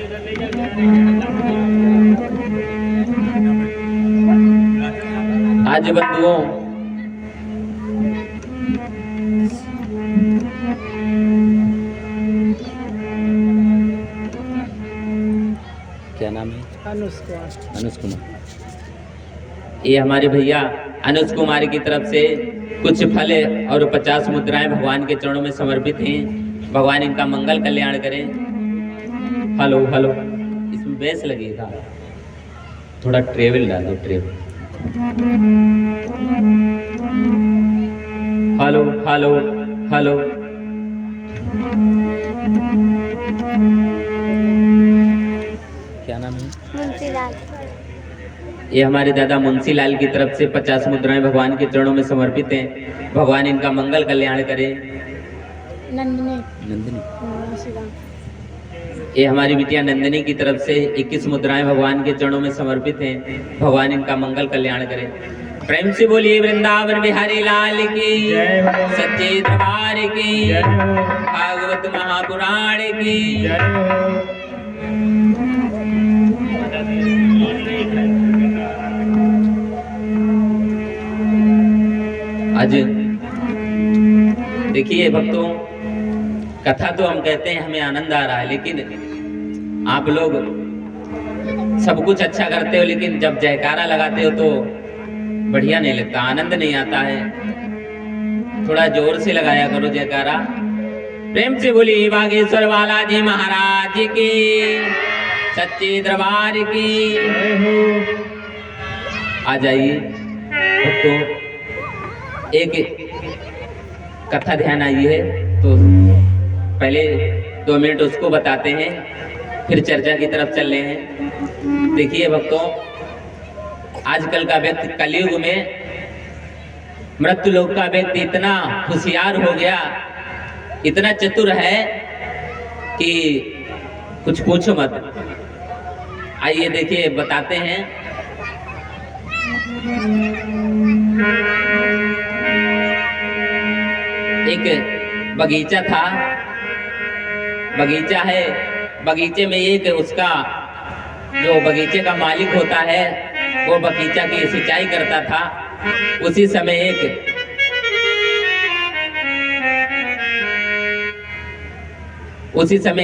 आज बंधुओं, क्या नाम है? अनुज कुमार। ये हमारे भैया अनुज कुमार की तरफ से कुछ फल और 50 मुद्राएं भगवान के चरणों में समर्पित हैं। भगवान इनका मंगल कल्याण करें। हेलो हेलो, इसमें बेस लगेगा, थोड़ा ट्रेवल डालो, ट्रेवल। Hello hello hello. क्या नाम है? मुंशीलाल। ये हमारे दादा मुंशीलाल की तरफ से 50 मुद्राएं भगवान के चरणों में समर्पित हैं। भगवान इनका मंगल कल्याण करे। नंदिनी। ये हमारी बिटिया नंदिनी की तरफ से 21 मुद्राएं भगवान के चरणों में समर्पित हैं। भगवान इनका मंगल कल्याण करे। प्रेम से बोलिए वृंदावन बिहारी लाल की, सच्चे दरबार की, भागवत महापुराण की। आज देखिए भक्तों, कथा तो हम कहते हैं हमें आनंद आ रहा है, लेकिन आप लोग सब कुछ अच्छा करते हो, लेकिन जब जयकारा लगाते हो तो बढ़िया नहीं लगता, आनंद नहीं आता है। थोड़ा जोर से लगाया करो जयकारा। प्रेम से बोलिए बागेश्वर बालाजी महाराज की, सच्चे दरबार की। आ जाइए भक्तों, एक कथा ध्यान आई है तो पहले 2 मिनट उसको बताते हैं, फिर चर्चा की तरफ चल रहे हैं। देखिए भक्तों, आजकल का व्यक्ति कलयुग में मृत्यु लोक का व्यक्ति इतना होशियार हो गया, इतना चतुर है कि कुछ पूछो मत। आइए देखिए बताते हैं। एक बगीचा था, बगीचा है, बगीचे में एक उसका जो बगीचे का मालिक होता है वो बगीचा की सिंचाई करता था। उसी समय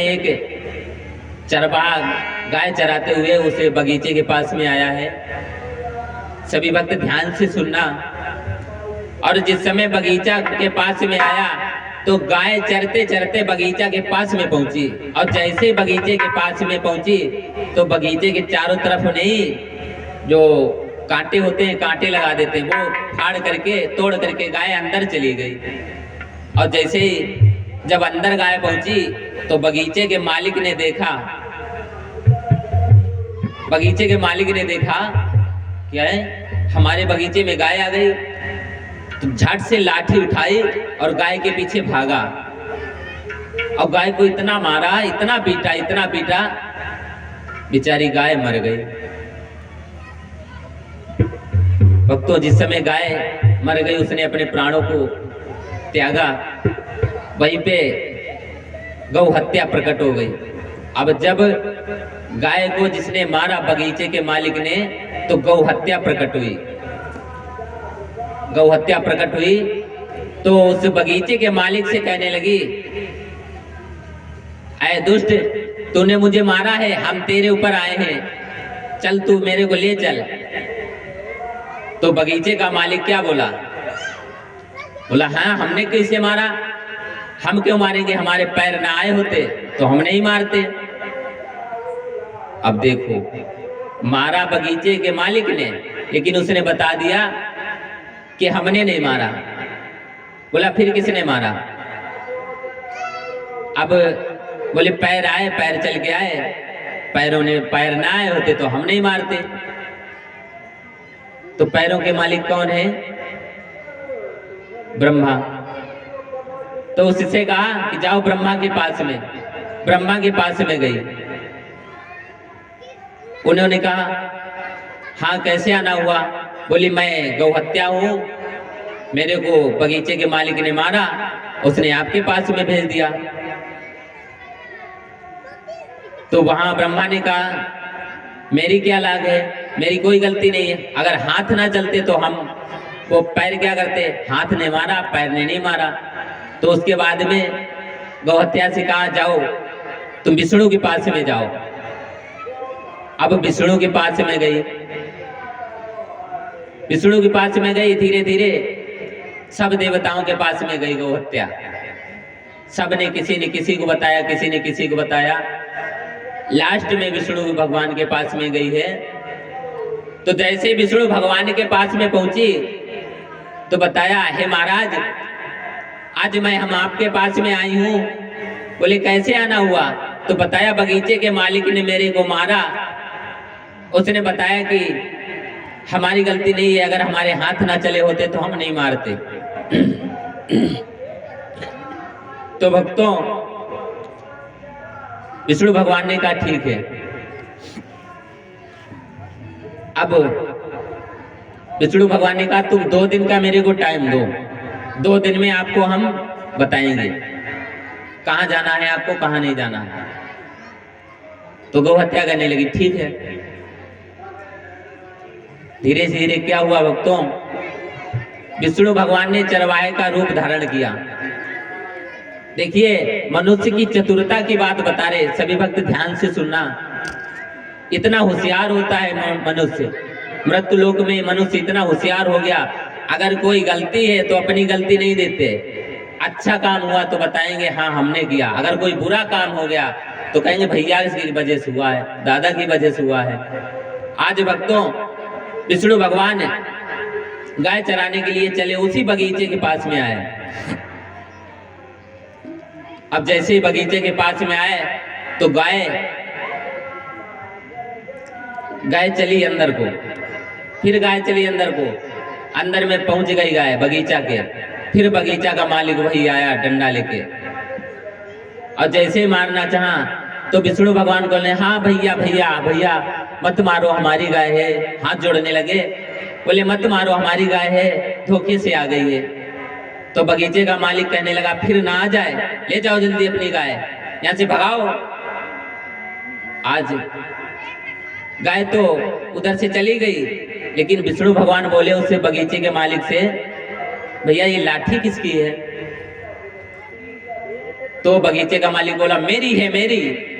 एक चरवाहा गाय चराते हुए उसे बगीचे के पास में आया है। सभी भक्त ध्यान से सुनना। और जिस समय बगीचा के पास में आया तो गाय चरते चरते बगीचा के पास में पहुंची, और जैसे बगीचे के पास में पहुंची तो बगीचे के चारों तरफ नहीं जो कांटे होते हैं, कांटे लगा देते हैं, वो फाड़ करके तोड़ करके गाय अंदर चली गई। और जैसे ही जब अंदर गाय पहुंची तो बगीचे के मालिक ने देखा, बगीचे के मालिक ने देखा क्या है, हमारे बगीचे में गाय आ गई। तो झट से लाठी उठाई और गाय के पीछे भागा, और गाय को इतना मारा, इतना पीटा, इतना पीटा, बेचारी गाय मर गई। भक्तों, जिस समय गाय मर गई उसने अपने प्राणों को त्यागा, वहीं पे गौ हत्या प्रकट हो गई। अब जब गाय को जिसने मारा बगीचे के मालिक ने, तो गौ हत्या प्रकट हुई। गौ हत्या प्रकट हुई तो उस बगीचे के मालिक से कहने लगी, ऐ दुष्ट, तूने मुझे मारा है, हम तेरे ऊपर आए हैं, चल तू मेरे को ले चल। तो बगीचे का मालिक क्या बोला? बोला, हाँ, हमने किसे मारा? हम क्यों मारेंगे? हमारे पैर ना आए होते तो हम नहीं मारते। अब देखो, मारा बगीचे के मालिक ने, लेकिन उसने बता दिया कि हमने नहीं मारा। बोला, फिर किसने मारा? अब बोले, पैर आए, पैर चल के आए, पैर ना आए होते तो हम नहीं मारते। तो पैरों के मालिक कौन है? ब्रह्मा। तो उससे कहा कि जाओ ब्रह्मा के पास में। ब्रह्मा के पास में गई। उन्होंने कहा, हाँ, कैसे आना हुआ? बोली, मैं गौ हत्या हूँ, मेरे को बगीचे के मालिक ने मारा, उसने आपके पास में भेज दिया। तो वहां ब्रह्मा ने कहा मेरी क्या लाग है, मेरी कोई गलती नहीं है। अगर हाथ ना चलते तो हम वो पैर क्या करते, हाथ ने मारा पैर ने नहीं मारा। तो उसके बाद में गौहत्या से कहा जाओ तुम विष्णु के पास में जाओ। अब विष्णु के पास में गई, विष्णु के पास में गई, धीरे धीरे सब देवताओं के पास में गई गौहत्या। सब ने किसी को बताया, किसी ने किसी को बताया। लास्ट में विष्णु भगवान के पास में गई है। तो जैसे विष्णु भगवान के पास में पहुंची तो बताया हे महाराज आज हम आपके पास में आई हूं। बोले कैसे आना हुआ? तो बताया बगीचे के मालिक ने मेरे को मारा। उसने बताया कि हमारी गलती नहीं है, अगर हमारे हाथ ना चले होते तो हम नहीं मारते। तो भक्तों विष्णु भगवान ने कहा ठीक है। अब विष्णु भगवान ने कहा तुम 2 दिन का मेरे को टाइम दो, 2 दिन में आपको हम बताएंगे कहाँ जाना है आपको, कहाँ नहीं जाना है। तो गौ हत्या करने लगी। ठीक है। धीरे धीरे क्या हुआ भक्तों, विष्णु भगवान ने चरवाहे का रूप धारण किया। देखिए मनुष्य की चतुरता की बात बता रहे, सभी भक्त ध्यान से सुनना। इतना होशियार होता है मनुष्य, मृत्यु लोक में मनुष्य इतना होशियार हो गया। अगर कोई गलती है तो अपनी गलती नहीं देते, अच्छा काम हुआ तो बताएंगे हाँ हमने किया। अगर कोई बुरा काम हो गया तो कहेंगे भैया की वजह से हुआ है, दादा की वजह से हुआ है। आज भक्तों विष्णु भगवान गाय चराने के लिए चले, उसी बगीचे के पास में आए। अब जैसे ही बगीचे के पास में आए तो गाय चली अंदर को, फिर गाय चली अंदर को, अंदर में पहुंच गई गाय बगीचा के। फिर बगीचा का मालिक वही आया डंडा लेके, और जैसे ही मारना चाहा तो विष्णु भगवान बोले हाँ भैया भैया भैया मत मारो हमारी गाय है। हाथ जोड़ने लगे, बोले मत मारो हमारी गाय है, धोखे से आ गई है। तो बगीचे का मालिक कहने लगा फिर ना आ जाए, ले जाओ जल्दी अपनी गाय, यहां से भगाओ। आज गाय तो उधर से चली गई, लेकिन विष्णु भगवान बोले उससे बगीचे के मालिक से भैया ये लाठी किसकी है? तो बगीचे का मालिक बोला मेरी है मेरी।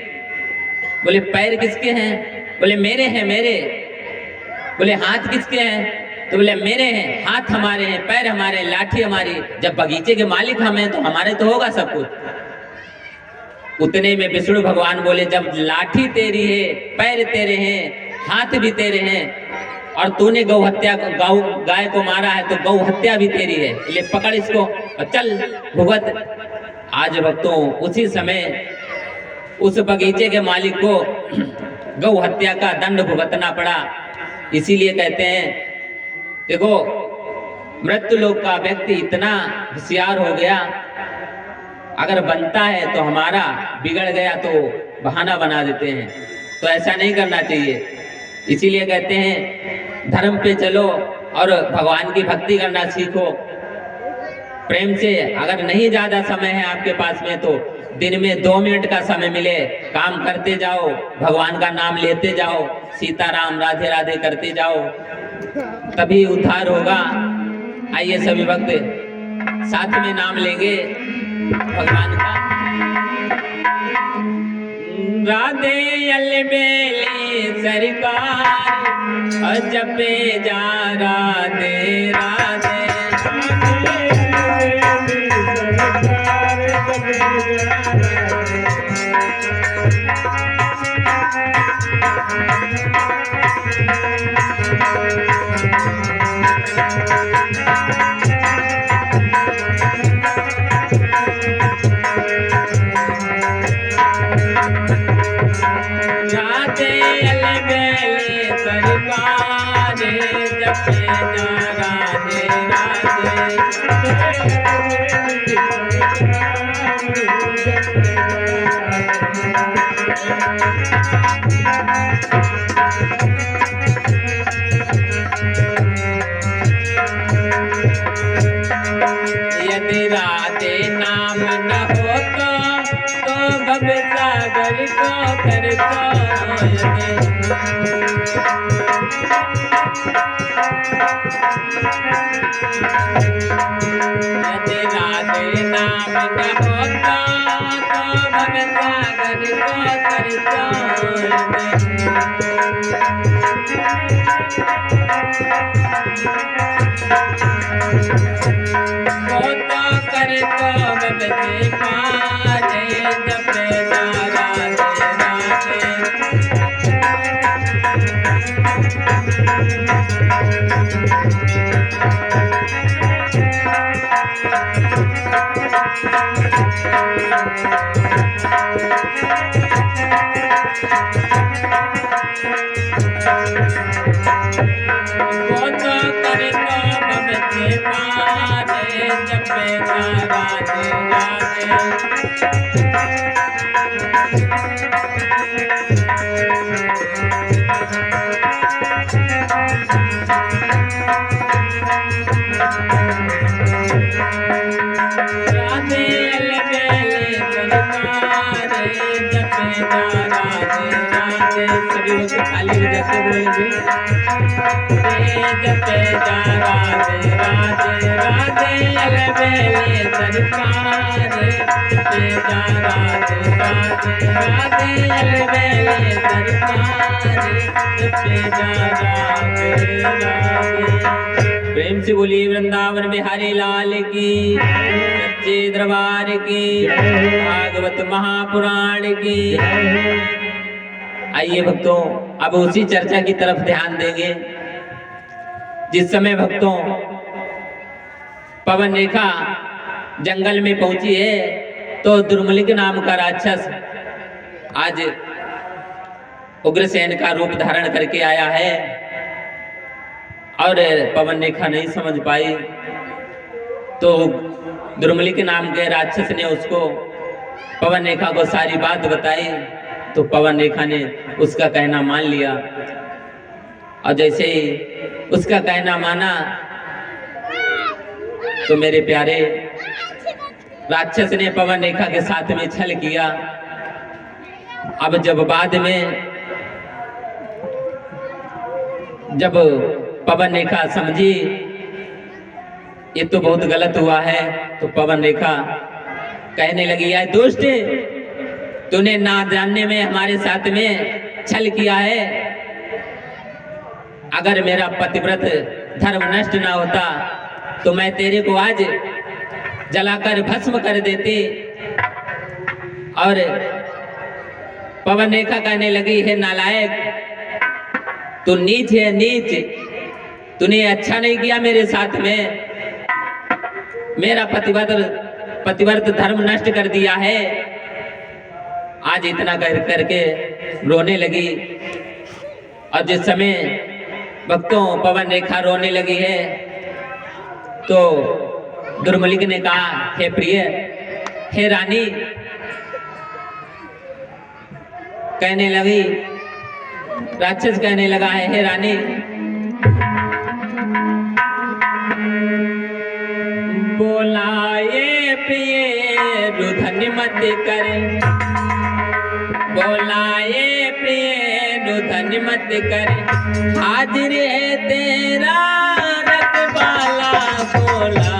बोले पैर किसके हैं? बोले मेरे हैं मेरे। बोले हाथ किसके हैं? तो बोले मेरे हैं, हाथ हमारे हैं, पैर हमारे, लाठी हमारी। जब बगीचे के मालिक हम हैं तो हमारे तो होगा सब कुछ। उतने में विष्णु भगवान बोले जब लाठी तेरी है, पैर तेरे हैं, हाथ भी तेरे हैं, और तूने गौ गाय को मारा है तो गौ हत्या भी तेरी है, ले पकड़ इसको और चल भुगत। आज भक्तों उसी समय उस बगीचे के मालिक को गौ हत्या का दंड भुगतना पड़ा। इसीलिए कहते हैं देखो मृत्यु लोक का व्यक्ति इतना होशियार हो गया, अगर बनता है तो हमारा, बिगड़ गया तो बहाना बना देते हैं। तो ऐसा नहीं करना चाहिए। इसीलिए कहते हैं धर्म पे चलो और भगवान की भक्ति करना सीखो प्रेम से। अगर नहीं ज्यादा समय है आपके पास में तो दिन में 2 मिनट का समय मिले, काम करते जाओ, भगवान का नाम लेते जाओ, सीताराम राधे राधे करते जाओ, तभी उद्धार होगा। आइए सभी भक्त साथ में नाम लेंगे भगवान का। राधे अलबेली सरकार और जपे जा राधे राधे। यदि राधे नाम न हो तो भव सागर को कर सोए यदि राधे नाम न होता तो भगत सागर को कर सोए करे तो बबते पारे जपे जा राधे राधे वो तो करे तो बबते पारे जपे जा राधे राधे राधे अलबेले सरकारे जपे जा राधे राधे सभी लोग खाली हो जाते बोलेंगे जपे जा राधे राधे राधे अलबेले सरकारे जपे जा राधे राधे राधे अलबेले सरकारे जपे जा राधे राधे। प्रेम से बोलिए वृंदावन बिहारी लाल की, सच्चे दरबार की, भागवत महापुराण की। आइए भक्तों, अब उसी चर्चा की तरफ ध्यान देंगे। जिस समय भक्तों पवन रेखा जंगल में पहुंची है तो दुर्मलिक नाम का राक्षस आज उग्रसेन का रूप धारण करके आया है और पवन रेखा नहीं समझ पाई तो दुर्मलिक नाम के राक्षस ने उसको पवन रेखा को सारी बात बताई तो पवन रेखा ने उसका कहना मान लिया और जैसे ही उसका कहना माना तो मेरे प्यारे राक्षस ने पवन रेखा के साथ में छल किया। अब जब बाद में जब पवन रेखा समझी ये तो बहुत गलत हुआ है तो पवन रेखा कहने लगी यार दोस्त तूने ना जानने में हमारे साथ में छल किया है। अगर मेरा पतिव्रत धर्म नष्ट ना होता तो मैं तेरे को आज जलाकर भस्म कर देती। और पवन रेखा कहने लगी है नालायक तू नीच है नीच, तूने अच्छा नहीं किया मेरे साथ में, मेरा पतिव्रत धर्म नष्ट कर दिया है। आज इतना कर करके रोने लगी और जिस समय भक्तों पवन रेखा रोने लगी है तो दुर्मलिक ने कहा हे प्रिय हे रानी, कहने लगी राक्षस कहने लगा है हे रानी बोलाए प्रिय रुधन मत कर, बोलाए प्रिय रुधन मत कर, हाजिर है तेरा रखवाला बोला।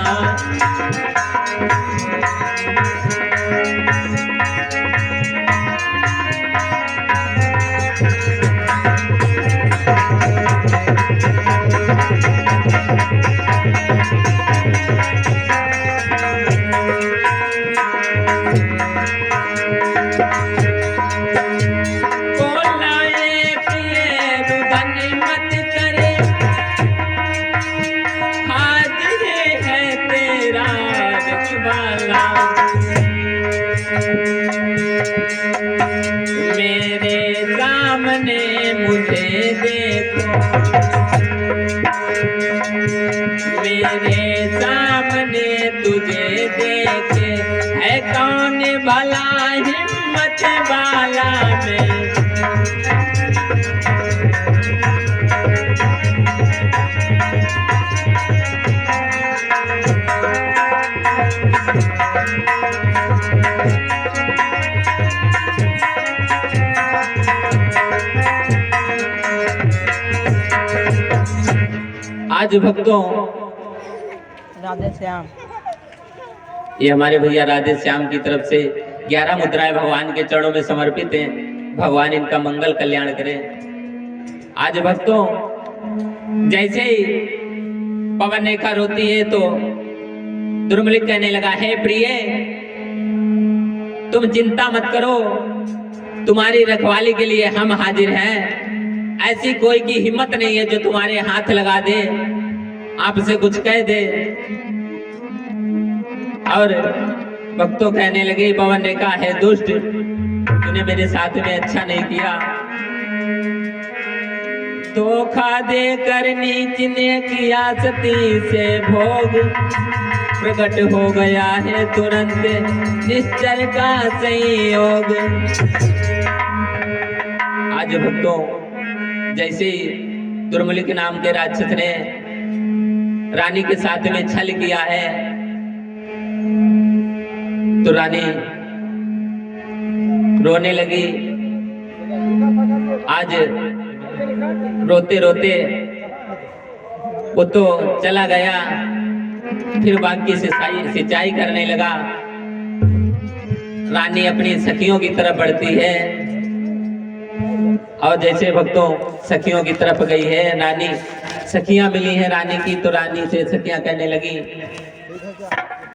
मेरे सामने मुझे देखो, मेरे सामने तुझे देखे, है कौन भला हिम्मत वाला में। आज भक्तों राधे श्याम, ये हमारे भैया राधे श्याम की तरफ से 11 मुद्राएं भगवान के चरणों में समर्पित हैं। भगवान इनका मंगल कल्याण करें। आज भक्तों जैसे ही पवन रेखा रोती है तो दुर्मलिक कहने लगा, है प्रिय तुम चिंता मत करो, तुम्हारी रखवाली के लिए हम हाजिर हैं। ऐसी कोई की हिम्मत नहीं है जो तुम्हारे हाथ लगा दे, आपसे कुछ कह दे। और भक्तों कहने लगे, पवन रेखा है दुष्ट, तूने मेरे साथ में अच्छा नहीं किया। धोखा देकर नीच ने किया सती से भोग, प्रकट हो गया है तुरंत निश्चर का संयोग। आज भक्तों जैसे ही दुर्मलिक नाम के राक्षस ने रानी के साथ में छल किया है तो रानी रोने लगी। आज रोते रोते वो तो चला गया, फिर बाकी सिंचाई करने लगा। रानी अपनी सखियों की तरफ बढ़ती है और जैसे भक्तों सखियों की तरफ गई है रानी, सखियां मिली हैं रानी की, तो रानी से सखियां कहने लगी,